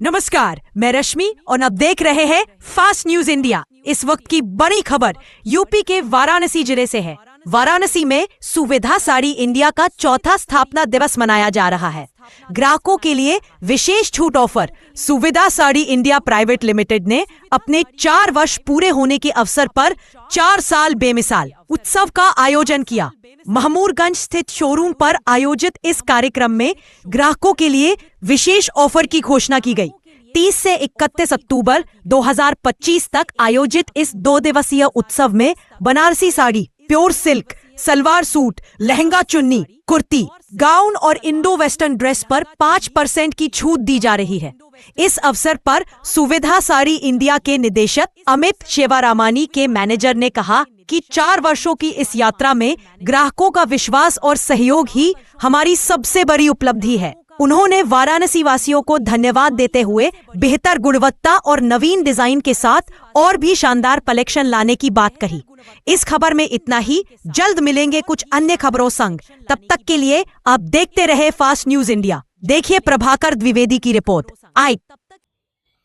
नमस्कार, मैं रश्मि और आप देख रहे हैं फास्ट न्यूज इंडिया। इस वक्त की बड़ी खबर यूपी के वाराणसी जिले से है। वाराणसी में सुविधा साड़ी इंडिया का चौथा स्थापना दिवस मनाया जा रहा है। ग्राहकों के लिए विशेष छूट ऑफर सुविधा साड़ी इंडिया प्राइवेट लिमिटेड ने अपने 4 वर्ष पूरे होने के अवसर पर 4 साल बेमिसाल उत्सव का आयोजन किया। महमूरगंज स्थित शोरूम पर आयोजित इस कार्यक्रम में ग्राहकों के लिए विशेष ऑफर की घोषणा की गई। 30 से 31 अक्टूबर 2025 तक आयोजित इस 2 दिवसीय उत्सव में Banarasi sari, pure silk, salwar suit, lehenga चुन्नी, कुर्ती, गाउन और इंडो वेस्टर्न ड्रेस पर 5% की छूट दी जा रही है। इस अवसर पर सुविधा साड़ी इंडिया के निदेशक अमित शेवारामानी के मैनेजर ने कहा कि 4 वर्षों की इस यात्रा में ग्राहकों का विश्वास और सहयोग ही हमारी सबसे बड़ी उपलब्धि है। उन्होंने वाराणसी वासियों को धन्यवाद देते हुए बेहतर गुणवत्ता और नवीन डिजाइन के साथ और भी शानदार कलेक्शन लाने की बात कही। इस खबर में इतना ही। जल्द मिलेंगे कुछ अन्य खबरों संग। तब तक के लिए आप देखते रहे फास्ट न्यूज इंडिया। देखिए प्रभाकर द्विवेदी की रिपोर्ट।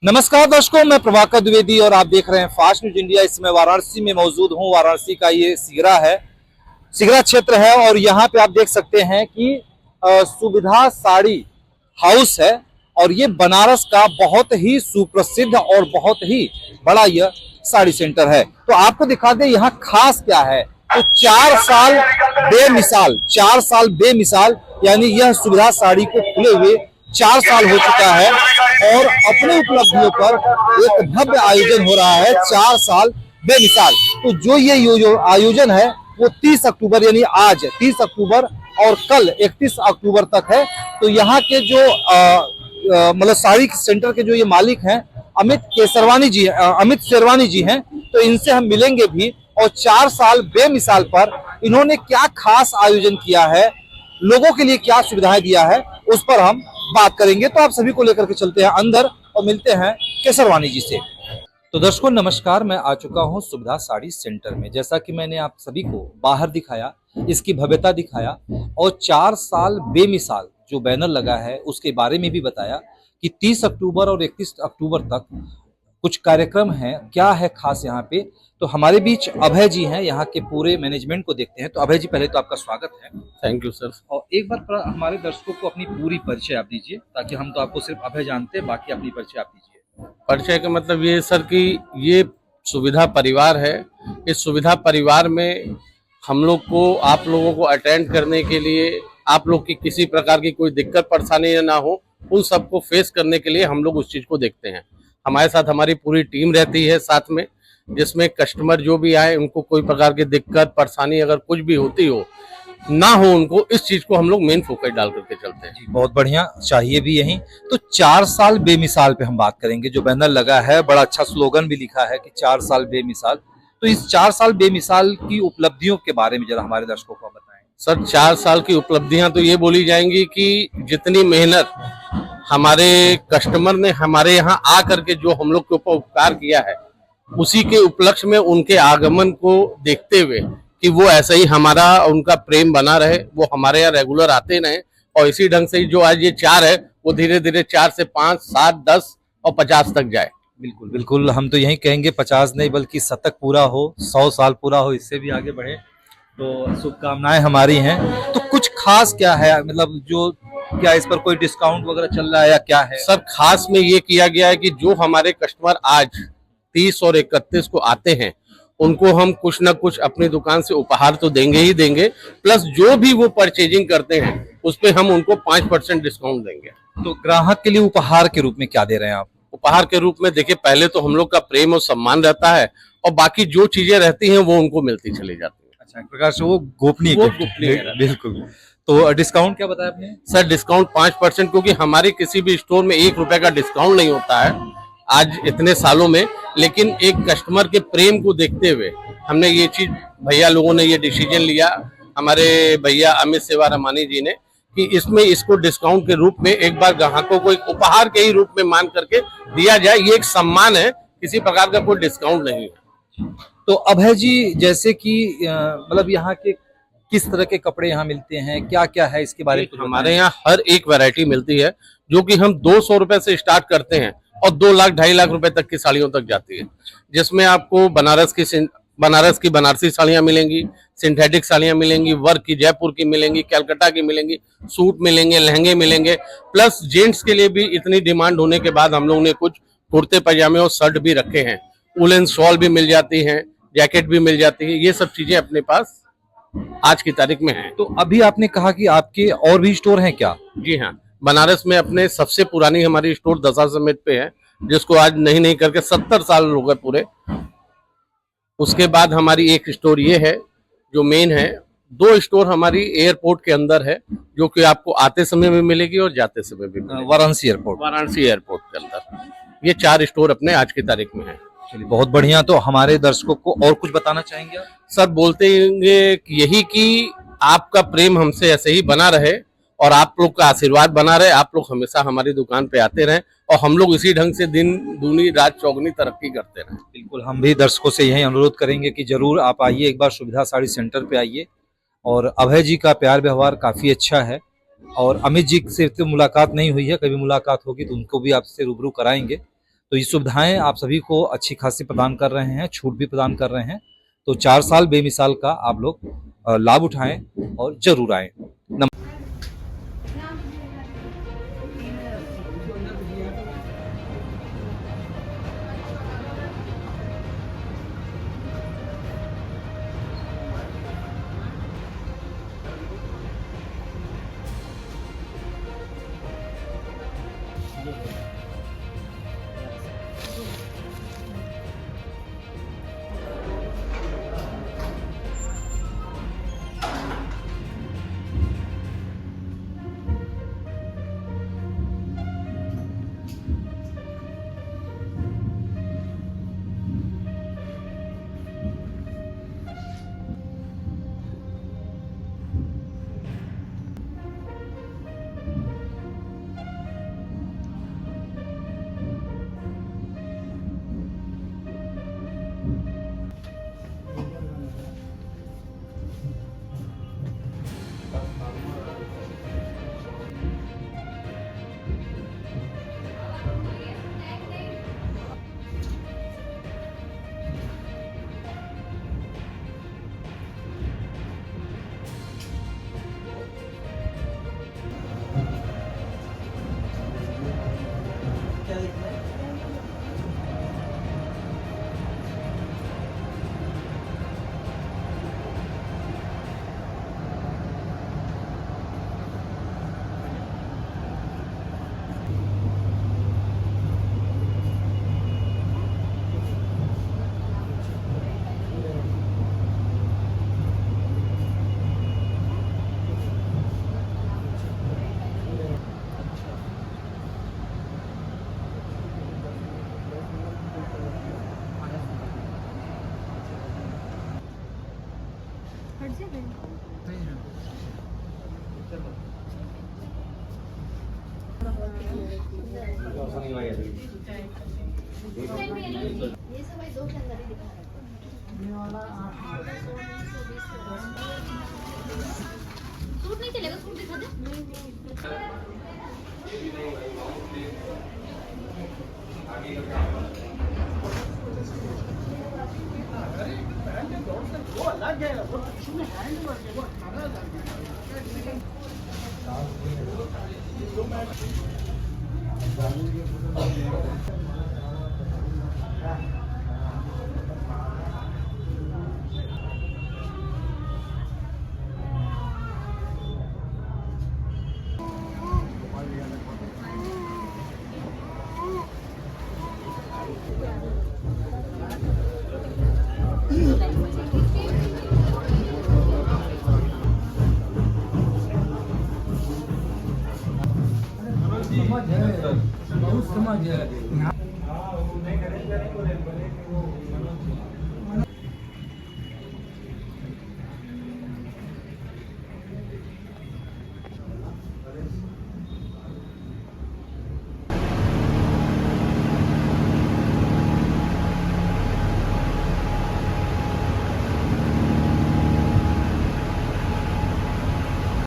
नमस्कार दर्शकों, मैं प्रभाकर द्विवेदी और आप देख रहे हैं फास्ट न्यूज इंडिया। इसमें वाराणसी में मौजूद हूँ। वाराणसी का ये सिगरा है, सिगरा क्षेत्र है और यहाँ पे आप देख सकते हैं कि सुविधा साड़ी हाउस है और ये बनारस का बहुत ही सुप्रसिद्ध और बहुत ही बड़ा यह साड़ी सेंटर है। तो आपको दिखा दें यहाँ खास क्या है। तो 4 साल बेमिसाल यानी यह सुविधा साड़ी को खुले हुए 4 साल हो चुका है और अपने उपलब्धियों पर एक भव्य आयोजन हो रहा है। 4 साल बेमिसाल। तो जो ये आयोजन है वो 30 अक्टूबर यानी आज 30 अक्टूबर और कल 31 अक्टूबर तक है। तो यहाँ के जो मतलब साड़ी सेंटर के जो ये मालिक हैं अमित शेरवानी जी हैं, तो इनसे हम मिलेंगे भी और 4 साल बेमिसाल पर इन्होंने क्या खास आयोजन किया है, लोगों के लिए क्या सुविधाएं दिया है, उस पर हम बात करेंगे। तो आप सभी को लेकर के चलते हैं अंदर और मिलते हैं केसरवानी जी से। तो दर्शकों नमस्कार, मैं आ चुका हूं सुविधा साड़ी सेंटर में। जैसा कि मैंने आप सभी को बाहर दिखाया, इसकी भव्यता दिखाया और 4 साल बेमिसाल जो बैनर लगा है उसके बारे में भी बताया कि 30 अक्टूबर और 31 अक्टूबर तक कुछ कार्यक्रम हैं। क्या है खास यहाँ पे। तो हमारे बीच अभय जी हैं, यहाँ के पूरे मैनेजमेंट को देखते हैं। तो अभय जी पहले तो आपका स्वागत है। Thank you sir. और एक बार हमारे दर्शकों को अपनी पूरी परिचय आप दीजिए, ताकि हम तो आपको सिर्फ अभय जानते हैं, बाकी अपनी परिचय आप दीजिए। परिचय का मतलब ये सर कि ये सुविधा परिवार है। इस सुविधा परिवार में हम लोग को, आप लोगों को अटेंड करने के लिए, आप लोग की किसी प्रकार की कोई दिक्कत परेशानी ना हो, उन सबको फेस करने के लिए हम लोग उस चीज को देखते हैं। हमारे साथ हमारी पूरी टीम रहती है साथ में, जिसमें कस्टमर जो भी आए उनको कोई प्रकार की दिक्कत परेशानी अगर कुछ भी होती हो ना हो, उनको इस चीज को हम लोग मेन फोकस डाल करके चलते हैं। बहुत बढ़िया, चाहिए भी यही। तो 4 साल बेमिसाल पे हम बात करेंगे। जो बैनर लगा है, बड़ा अच्छा स्लोगन भी लिखा है कि 4 साल बेमिसाल। तो इस 4 साल बेमिसाल की उपलब्धियों के बारे में जरा हमारे दर्शकों को बताएं। सर 4 साल की उपलब्धियां तो ये बोली जाएंगी कि जितनी मेहनत हमारे कस्टमर ने हमारे यहाँ आ करके जो हम लोग के ऊपर उपकार किया है, उसी के उपलक्ष्य में उनके आगमन को देखते हुए कि वो ऐसा ही हमारा उनका प्रेम बना रहे, वो हमारे यहाँ रेगुलर आते रहे और इसी ढंग से जो आज ये 4 है वो धीरे धीरे 4 से 5, 7, 10 और 50 तक जाए। बिल्कुल बिल्कुल, हम तो यही कहेंगे 50 नहीं बल्कि शतक पूरा हो, 100 साल पूरा हो, इससे भी आगे बढ़े। तो शुभकामनाएं हमारी हैं। तो कुछ खास क्या है, मतलब जो क्या इस पर कोई डिस्काउंट वगैरह चल रहा है या क्या है? सर खास में ये किया गया है कि जो हमारे कस्टमर आज 30 और 31 को आते हैं उनको हम कुछ ना कुछ अपनी दुकान से उपहार तो देंगे ही देंगे, प्लस जो भी वो परचेजिंग करते हैं उस पे हम उनको 5% डिस्काउंट देंगे। तो ग्राहक के लिए उपहार के रूप में क्या दे रहे हैं आप? उपहार के रूप में देखिए, पहले तो हम लोग का प्रेम और सम्मान रहता है और बाकी जो चीजें रहती हैं वो उनको मिलती चली जाती है। अच्छा, एक प्रकार से वो गोपनीय बिल्कुल। तो डिस्काउंट क्या बताया आपने? सर डिस्काउंट 5%, क्योंकि हमारे किसी भी स्टोर में 1 रुपए का डिस्काउंट नहीं होता है आज इतने सालों में, लेकिन एक कस्टमर के प्रेम को देखते हुए हमने ये चीज, भैया लोगों ने ये डिसीजन लिया, हमारे भैया अमित शेवारामानी जी ने, कि इसमें इसको डिस्काउंट के रूप में एक बार ग्राहकों को एक उपहार के ही रूप में मान करके दिया जाए। ये एक सम्मान है, किसी प्रकार का कोई डिस्काउंट नहीं है। तो अभय जी, जैसे कि मतलब यहाँ के किस तरह के कपड़े यहाँ मिलते हैं, क्या क्या है इसके बारे में? हमारे यहाँ हर एक वैरायटी मिलती है। जो कि हम 200 रुपए से स्टार्ट करते हैं और 2 लाख 2.5 लाख रुपए तक की साड़ियों तक जाती है, जिसमें आपको बनारस की बनारसी साड़ियां मिलेंगी, सिंथेटिक साड़ियां मिलेंगी, वर्क की जयपुर की मिलेंगी, कलकत्ता की मिलेंगी, सूट मिलेंगे, लहंगे मिलेंगे। प्लस जेंट्स के लिए भी इतनी डिमांड होने के बाद हम लोगों ने कुछ कुर्ते पजामे और शर्ट भी रखे हैं, वुलन शॉल भी मिल जाती हैं, जैकेट भी मिल जाती है। ये सब चीजें अपने पास आज की तारीख में हैं। तो अभी आपने कहा कि आपके और भी स्टोर हैं क्या? जी हाँ, बनारस में अपने सबसे पुरानी हमारी स्टोर दशा समेत पे है, जिसको आज नहीं करके 70 साल हो गए पूरे। उसके बाद हमारी एक स्टोर ये है जो मेन है। 2 स्टोर हमारी एयरपोर्ट के अंदर है, जो कि आपको आते समय में मिलेगी और जाते समय भी मिलेगी। वाराणसी एयरपोर्ट के अंदर ये 4 स्टोर अपने आज की तारीख में है। चलिए, बहुत बढ़िया। तो हमारे दर्शकों को और कुछ बताना चाहेंगे आप? सर बोलते हैं यही कि आपका प्रेम हमसे ऐसे ही बना रहे और आप लोग का आशीर्वाद बना रहे। आप लोग हमेशा हमारी दुकान पे आते रहें और हम लोग इसी ढंग से दिन दूनी रात चौगुनी तरक्की करते रहें। बिल्कुल, हम भी दर्शकों से यही अनुरोध करेंगे कि जरूर आप आइए, एक बार सुविधा साड़ी सेंटर पे आइए। और अभय जी का प्यार व्यवहार काफी अच्छा है और अमित जी से तो मुलाकात नहीं हुई है, कभी मुलाकात होगी तो उनको भी आपसे रूबरू कराएंगे। तो ये सुविधाएं आप सभी को अच्छी खासी प्रदान कर रहे हैं, छूट भी प्रदान कर रहे हैं। तो 4 साल बेमिसाल का आप लोग लाभ उठाएं और जरूर आएं। ये सब भाई 2 के अंदर ही दिखा सूट नहीं चलेगा, सूट दिखा दे। बहुत समझ है।